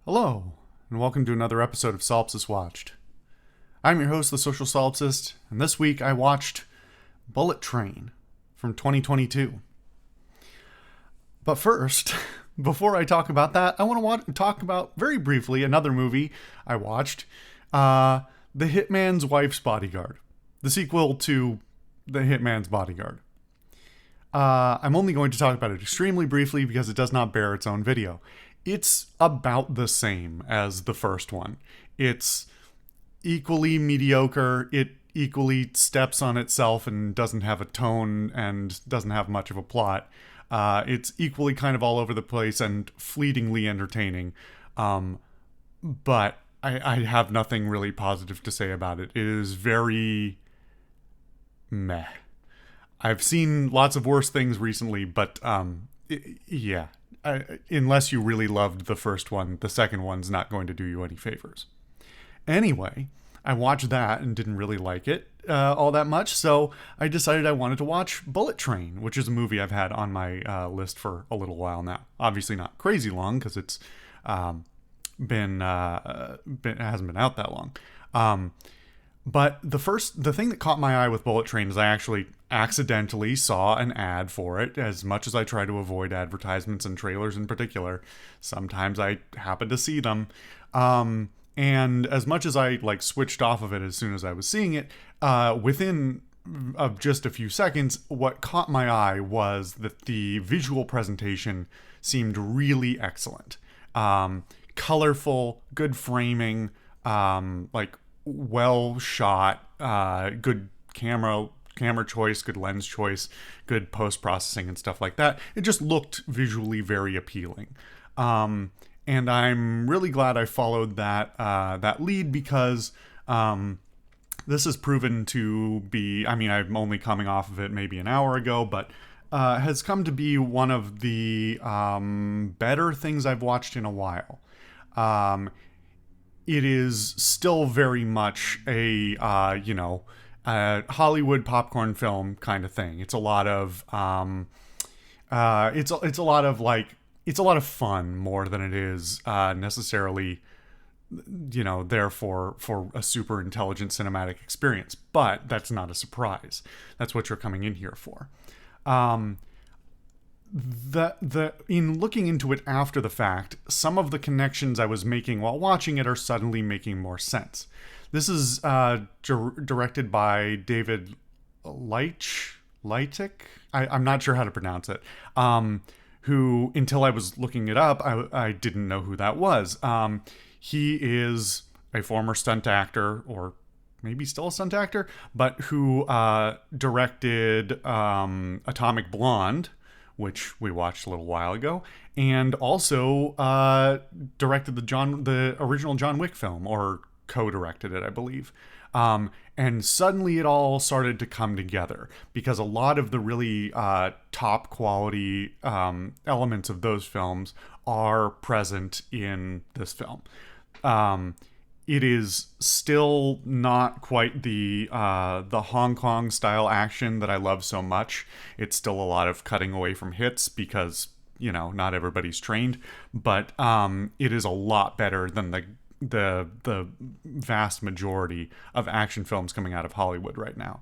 Hello, and welcome to another episode of Solipsist Watched. I'm your host, the Social Solipsist, and this week I watched Bullet Train from 2022. But first, before I talk about that, I want to talk about, very briefly, another movie I watched, The Hitman's Wife's Bodyguard, the sequel to The Hitman's Bodyguard. I'm only going to talk about it extremely briefly because it does not bear its own video. It's about the same as the first one. It's equally mediocre. It equally steps on itself and doesn't have a tone and doesn't have much of a plot. It's equally kind of all over the place and fleetingly entertaining. But I have nothing really positive to say about it. It is very meh. I've seen lots of worse things recently, but yeah. Unless you really loved the first one, the second one's not going to do you any favors. Anyway, I watched that and didn't really like it all that much, so I decided I wanted to watch Bullet Train, which is a movie I've had on my list for a little while now. Obviously not crazy long, because it's it hasn't been out that long. But the thing that caught my eye with Bullet Train is I actually accidentally saw an ad for it. As much as I try to avoid advertisements and trailers in particular, sometimes I happen to see them. And as much as I switched off of it as soon as I was seeing it, within of just a few seconds, what caught my eye was that the visual presentation seemed really excellent. Colorful, good framing, well shot, good camera choice, good lens choice, good post-processing and stuff like that. It just looked visually very appealing. And I'm really glad I followed that lead because this has proven to be, I'm only coming off of it maybe an hour ago, but has come to be one of the better things I've watched in a while. It is still very much a Hollywood popcorn film kind of thing. It's a lot of it's a lot of fun more than it is necessarily there for a super intelligent cinematic experience. But that's not a surprise. That's what you're coming in here for. In looking into it after the fact, some of the connections I was making while watching it are suddenly making more sense. This is directed by David Leitch. I'm not sure how to pronounce it. Who, until I was looking it up, I didn't know who that was. He is a former stunt actor, or maybe still a stunt actor, but who directed Atomic Blonde, which we watched a little while ago, and also directed the original John Wick film, or co-directed it, I believe. And suddenly it all started to come together because a lot of the really top quality elements of those films are present in this film. It is still not quite the Hong Kong style action that I love so much. It's still a lot of cutting away from hits because not everybody's trained, but it is a lot better than the vast majority of action films coming out of Hollywood right now.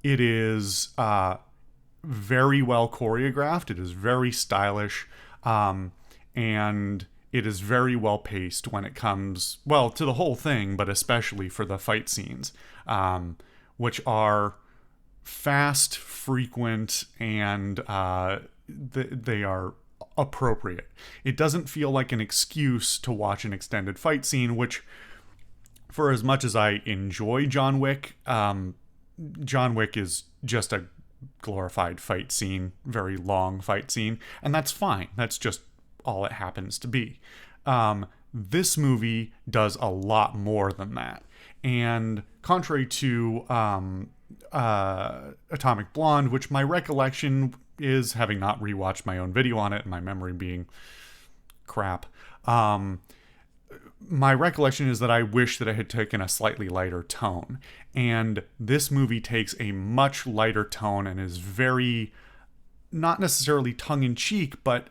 It is very well choreographed. It is very stylish, and it is very well paced when it comes, to the whole thing, but especially for the fight scenes, which are fast, frequent, and they are appropriate. It doesn't feel like an excuse to watch an extended fight scene, which, for as much as I enjoy John Wick is just a glorified fight scene, very long fight scene, and that's fine. That's just all it happens to be. This movie does a lot more than that. And contrary to Atomic Blonde, which my recollection is, having not rewatched my own video on it and my memory being crap, my recollection is that I wish that it had taken a slightly lighter tone. And this movie takes a much lighter tone and is very, not necessarily tongue-in-cheek, but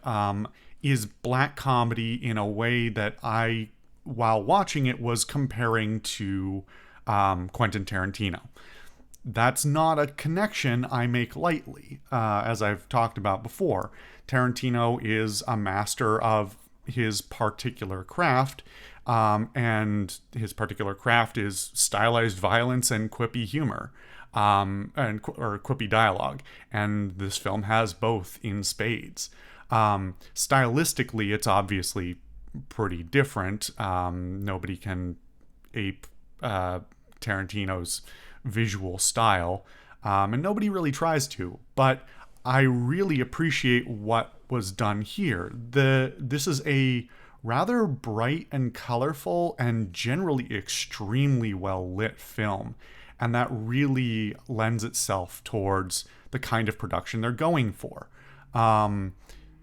is black comedy in a way that I, while watching it, was comparing to Quentin Tarantino. That's not a connection I make lightly. As I've talked about before, Tarantino is a master of his particular craft, and his particular craft is stylized violence and quippy humor, or quippy dialogue. And this film has both in spades. Stylistically, it's obviously pretty different. Nobody can ape Tarantino's visual style, and nobody really tries to. But I really appreciate what was done here. This is a rather bright and colorful and generally extremely well lit film, and that really lends itself towards the kind of production they're going for.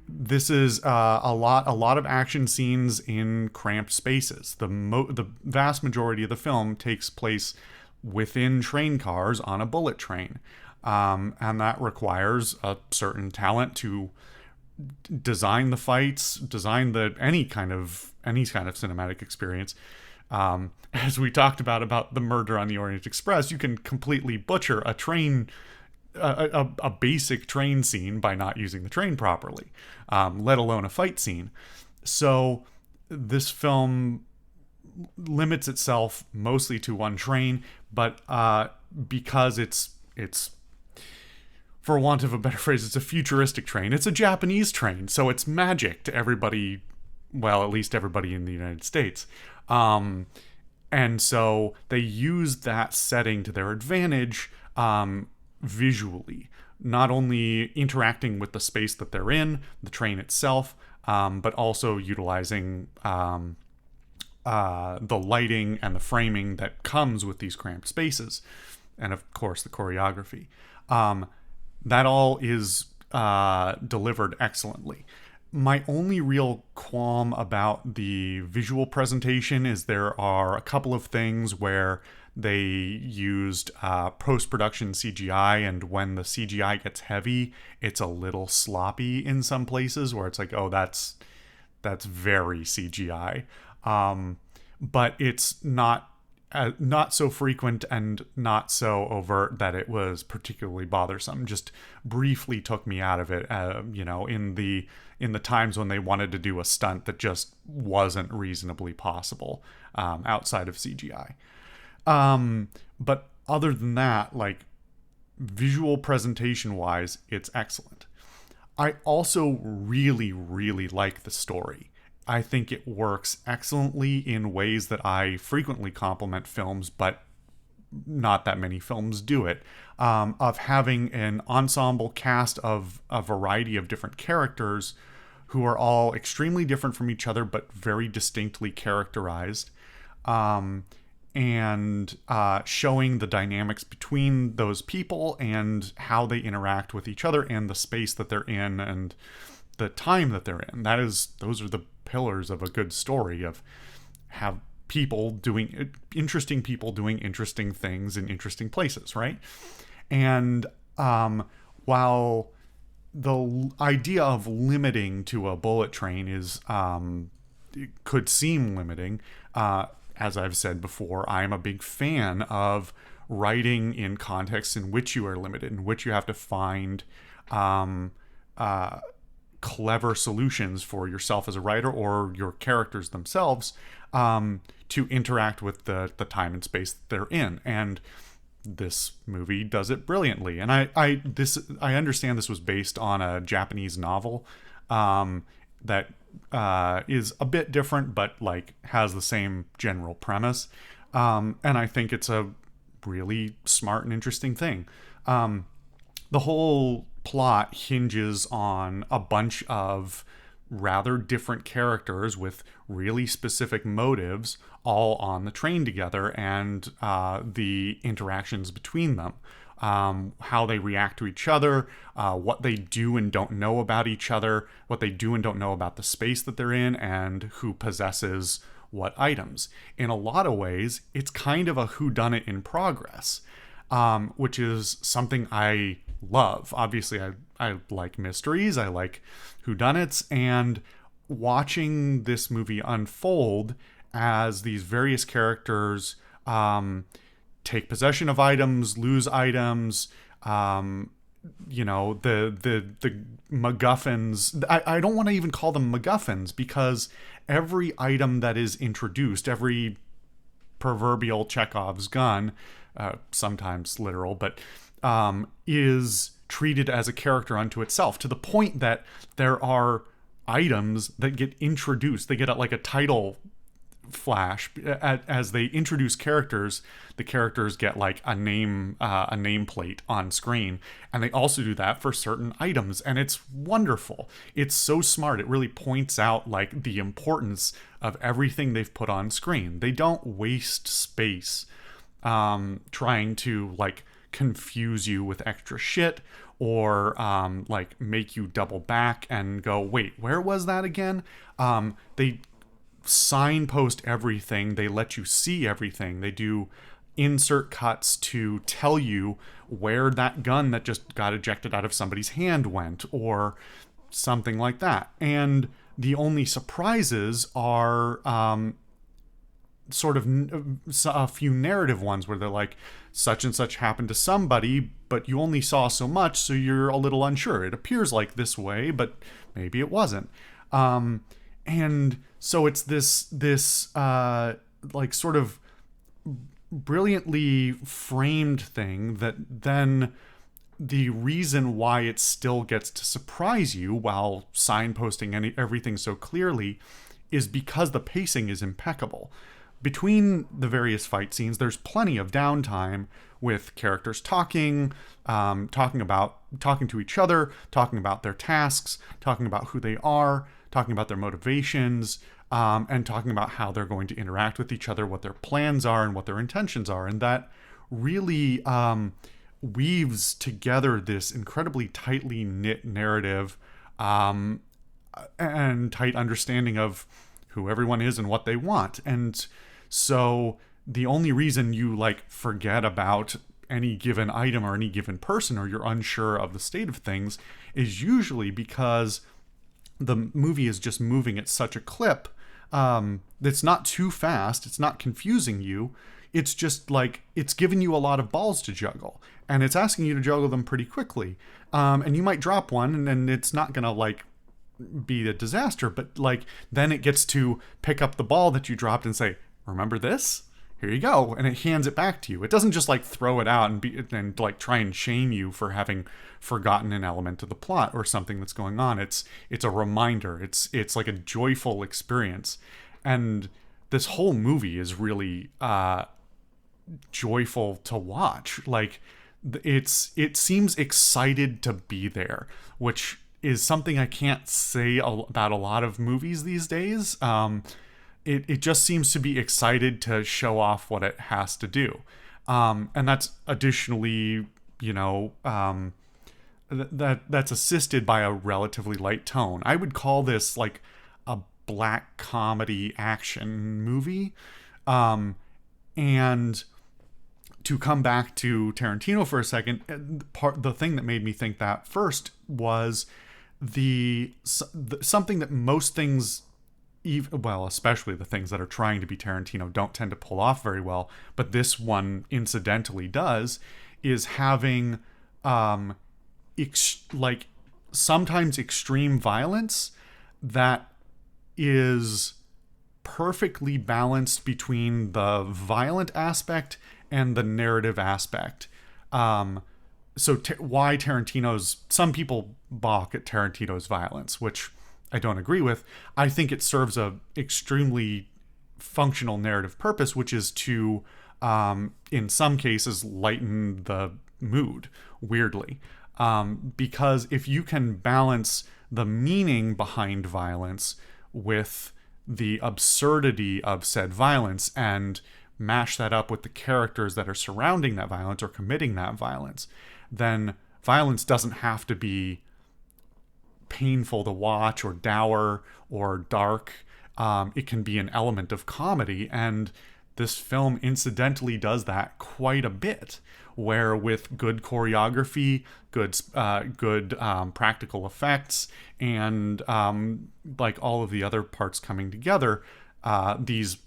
This is a lot of action scenes in cramped spaces. The vast majority of the film takes place within train cars on a bullet train, and that requires a certain talent to design the fights, design any kind of cinematic experience. As we talked about the murder on the Orient Express, you can completely butcher a train. A basic train scene by not using the train properly, let alone a fight scene. So this film limits itself mostly to one train, but because it's for want of a better phrase, it's a futuristic train. It's a Japanese train, so it's magic to everybody. Well, at least everybody in the United States. And so they used that setting to their advantage. Visually, not only interacting with the space that they're in, the train itself, but also utilizing the lighting and the framing that comes with these cramped spaces, and of course the choreography. That all is delivered excellently. My only real qualm about the visual presentation is there are a couple of things where they used post-production CGI, and when the CGI gets heavy, it's a little sloppy in some places where it's like, oh, that's very CGI. But it's not so frequent and not so overt that it was particularly bothersome. Just briefly took me out of it, in the times when they wanted to do a stunt that just wasn't reasonably possible outside of CGI. But other than that, like visual presentation wise, it's excellent. I also really, really like the story. I think it works excellently in ways that I frequently compliment films, but not that many films do it, of having an ensemble cast of a variety of different characters who are all extremely different from each other, but very distinctly characterized. And showing the dynamics between those people and how they interact with each other and the space that they're in and the time that they're in. Those are the pillars of a good story, of have interesting people doing interesting things in interesting places, right? And while the idea of limiting to a bullet train is it could seem limiting, as I've said before, I'm a big fan of writing in contexts in which you are limited, in which you have to find clever solutions for yourself as a writer or your characters themselves to interact with the time and space that they're in. And this movie does it brilliantly. And I understand this was based on a Japanese novel that is a bit different, but like has the same general premise. And I think it's a really smart and interesting thing. The whole plot hinges on a bunch of rather different characters with really specific motives all on the train together, and the interactions between them. How they react to each other, what they do and don't know about each other, what they do and don't know about the space that they're in, and who possesses what items. In a lot of ways, it's kind of a whodunit in progress, which is something I love. Obviously, I like mysteries, I like whodunits, and watching this movie unfold as these various characters take possession of items, lose items, the MacGuffins. I don't want to even call them MacGuffins, because every item that is introduced, every proverbial Chekhov's gun, sometimes literal, but is treated as a character unto itself, to the point that there are items that get introduced. They get like a title flash as they introduce characters. The characters get like a nameplate on screen, and they also do that for certain items, and it's wonderful. It's so smart. It really points out like the importance of everything they've put on screen. They don't waste space trying to like confuse you with extra shit, or like make you double back and go, wait, where was that again? They signpost everything. They let you see everything. They do insert cuts to tell you where that gun that just got ejected out of somebody's hand went, or something like that. And the only surprises are sort of a few narrative ones where they're like, such and such happened to somebody, but you only saw so much, so you're a little unsure. It appears like this way, but maybe it wasn't. And so it's this like sort of brilliantly framed thing that then the reason why it still gets to surprise you while signposting everything so clearly is because the pacing is impeccable. Between the various fight scenes, there's plenty of downtime with characters talking to each other, talking about their tasks, talking about who they are, talking about their motivations, and talking about how they're going to interact with each other, what their plans are, and what their intentions are. And that really weaves together this incredibly tightly knit narrative and tight understanding of who everyone is and what they want. And so the only reason you like forget about any given item or any given person, or you're unsure of the state of things, is usually because the movie is just moving at such a clip that's not too fast, it's not confusing you, it's just like it's giving you a lot of balls to juggle, and it's asking you to juggle them pretty quickly, and you might drop one, and then it's not gonna like be a disaster, but like then it gets to pick up the ball that you dropped and say, remember this? Here you go. And it hands it back to you. It doesn't just like throw it out and like try and shame you for having forgotten an element of the plot or something that's going on. It's a reminder. It's like a joyful experience. And this whole movie is really joyful to watch. Like it seems excited to be there, which is something I can't say about a lot of movies these days. It just seems to be excited to show off what it has to do. And that's additionally, that's assisted by a relatively light tone. I would call this like a black comedy action movie. And to come back to Tarantino for a second, the thing that made me think that first was something that most things, especially the things that are trying to be Tarantino, don't tend to pull off very well, but this one incidentally does, is having like sometimes extreme violence that is perfectly balanced between the violent aspect and the narrative aspect. Why some people balk at Tarantino's violence, which I don't agree with. I think it serves a extremely functional narrative purpose, which is to, in some cases, lighten the mood, weirdly. Because if you can balance the meaning behind violence with the absurdity of said violence and mash that up with the characters that are surrounding that violence or committing that violence, then violence doesn't have to be painful to watch or dour or dark. It can be an element of comedy, and this film incidentally does that quite a bit, where with good choreography, good practical effects, and like all of the other parts coming together, these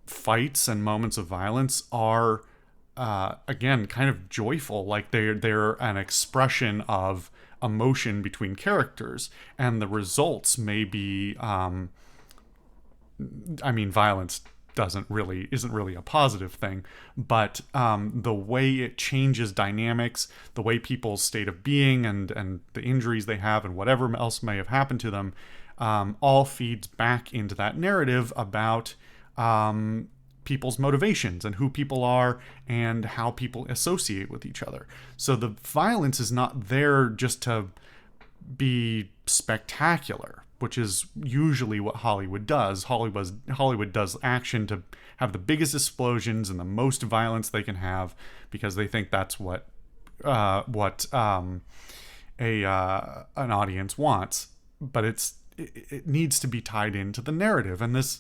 fights and moments of violence are again kind of joyful. Like they're an expression of emotion between characters, and the results may be I mean, violence isn't really a positive thing, but the way it changes dynamics, the way people's state of being and the injuries they have and whatever else may have happened to them, all feeds back into that narrative about people's motivations and who people are and how people associate with each other. So the violence is not there just to be spectacular, which is usually what Hollywood does. Hollywood does action to have the biggest explosions and the most violence they can have, because they think that's what an audience wants. But it needs to be tied into the narrative, and this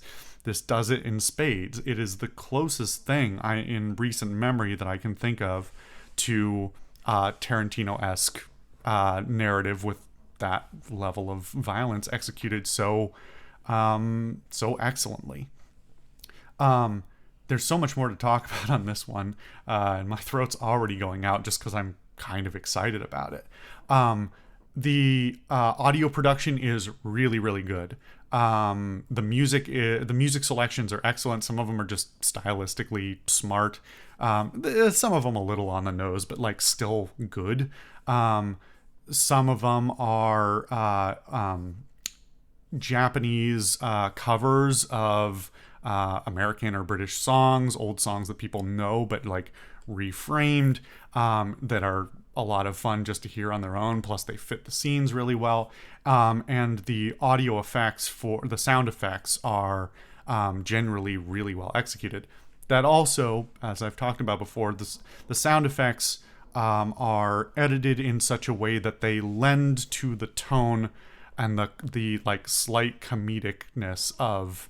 does it in spades. It is the closest thing in recent memory that I can think of to Tarantino-esque narrative with that level of violence executed so excellently. There's so much more to talk about on this one, and my throat's already going out just because I'm kind of excited about it. The audio production is really, really good. The music selections are excellent. Some of them are just stylistically smart. Some of them a little on the nose, but like still good. Some of them are Japanese covers of American or British songs, old songs that people know, but like reframed, that are a lot of fun just to hear on their own. Plus, they fit the scenes really well. And the audio effects for the sound effects are generally really well executed. That also, as I've talked about before, the sound effects are edited in such a way that they lend to the tone and the like slight comedicness of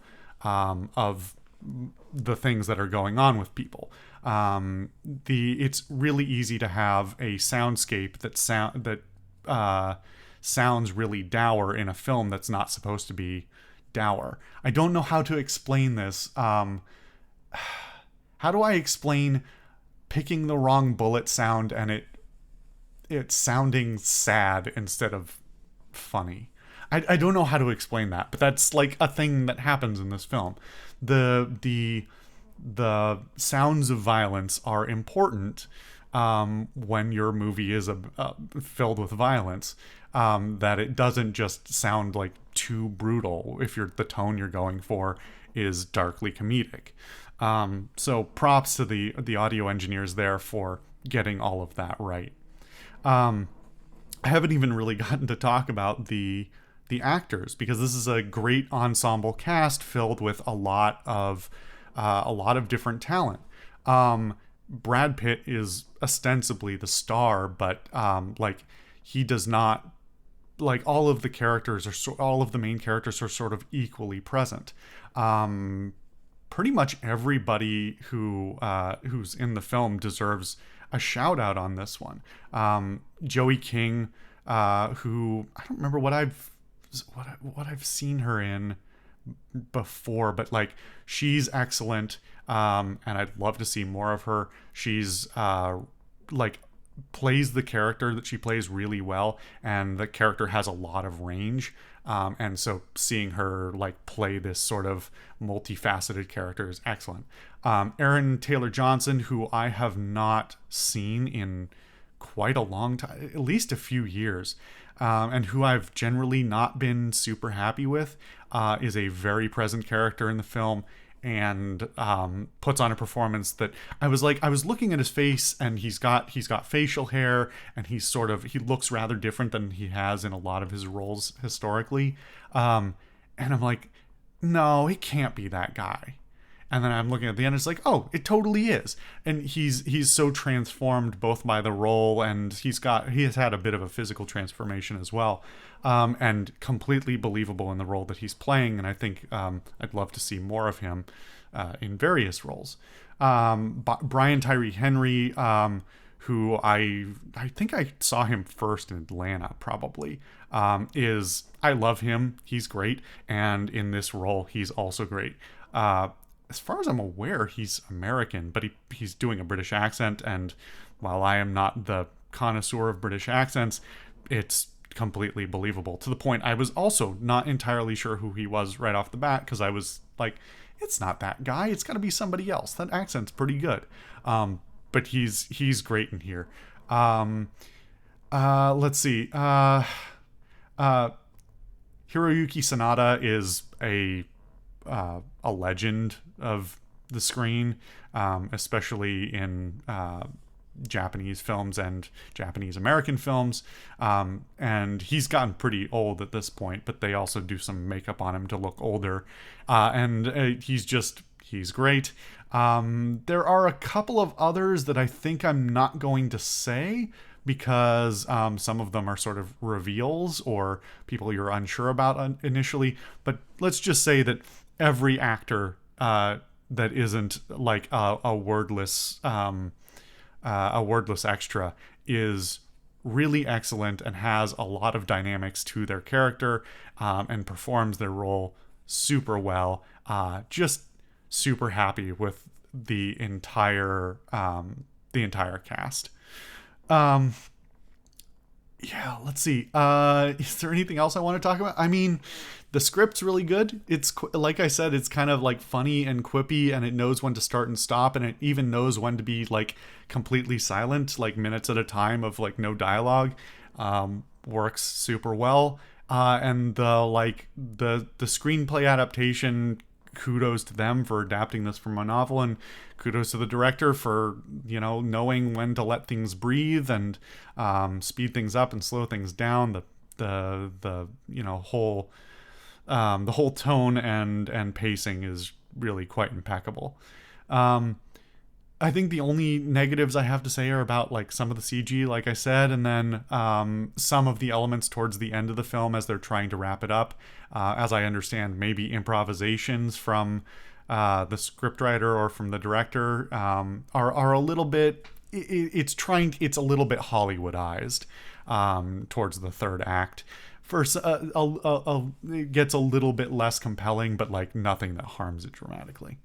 the things that are going on with people. It's really easy to have a soundscape that sounds really dour in a film that's not supposed to be dour. I don't know how to explain this. How do I explain picking the wrong bullet sound and it sounding sad instead of funny? I don't know how to explain that, but that's like a thing that happens in this film. The sounds of violence are important when your movie is filled with violence, that it doesn't just sound like too brutal if the tone you're going for is darkly comedic. So props to the audio engineers there for getting all of that right. I haven't even really gotten to talk about the actors, because this is a great ensemble cast filled with a lot of different talent. Brad Pitt is ostensibly the star, but like he does not, like all of the main characters are sort of equally present. Pretty much everybody who's in the film deserves a shout out on this one. Joey King, who I don't remember what I've seen her in before, but like she's excellent, and I'd love to see more of her. She's like plays the character that she plays really well, and the character has a lot of range, and so seeing her like play this sort of multifaceted character is excellent. Aaron Taylor Johnson, who I have not seen in quite a long time, at least a few years, and who I've generally not been super happy with, is a very present character in the film, and puts on a performance that I was looking at his face, and he's got facial hair, and he looks rather different than he has in a lot of his roles historically, and I'm like, no, he can't be that guy. And then I'm looking at the end, it's like, oh, it totally is. And he's so transformed both by the role, and he has had a bit of a physical transformation as well, and completely believable in the role that he's playing. And I think I'd love to see more of him in various roles. Brian Tyree Henry, who I think I saw him first in Atlanta, probably, is I love him. He's great, and in this role, he's also great. As far as I'm aware, he's American, but he's doing a British accent, and while I am not the connoisseur of British accents, it's completely believable, to the point I was also not entirely sure who he was right off the bat, because I was like, it's not that guy, it's got to be somebody else. That accent's pretty good. But he's great in here. Let's see. Hiroyuki Sanada is a legend of the screen, especially in Japanese films and Japanese American films. And he's gotten pretty old at this point, but they also do some makeup on him to look older. He's great. There are a couple of others that I think I'm not going to say, because some of them are sort of reveals or people you're unsure about initially. But let's just say that every actor that isn't like a wordless extra is really excellent and has a lot of dynamics to their character, and performs their role super well. Just super happy with the entire cast. Yeah, let's see. Is there anything else I want to talk about? I mean, the script's really good. It's like I said, it's kind of like funny and quippy, and it knows when to start and stop, and it even knows when to be like completely silent, like minutes at a time of like no dialogue. Works super well. And the screenplay adaptation, kudos to them for adapting this from a novel, and kudos to the director for, knowing when to let things breathe and speed things up and slow things down. The whole tone and pacing is really quite impeccable. I think the only negatives I have to say are about like some of the CG, like I said, and then some of the elements towards the end of the film as they're trying to wrap it up. As I understand, maybe improvisations from the scriptwriter or from the director are a little bit. It's a little bit Hollywoodized towards the third act. First, it gets a little bit less compelling, but like nothing that harms it dramatically.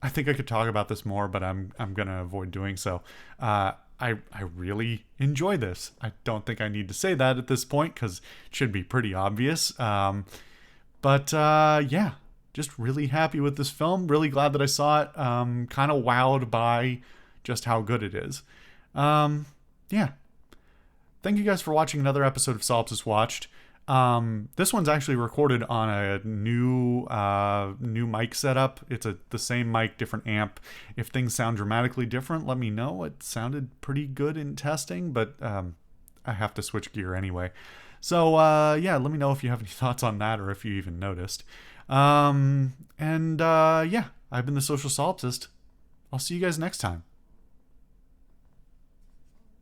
I think I could talk about this more, but I'm gonna avoid doing so. I really enjoy this. I don't think I need to say that at this point, because it should be pretty obvious. But yeah, just really happy with this film. Really glad that I saw it. Kind of wowed by just how good it is. Yeah. Thank you guys for watching another episode of Solipsist Watched. This one's actually recorded on a new mic setup. It's the same mic, different amp. If things sound dramatically different, let me know. It sounded pretty good in testing, but I have to switch gear anyway. So yeah, let me know if you have any thoughts on that, or if you even noticed. Yeah, I've been the Social Solipsist. I'll see you guys next time.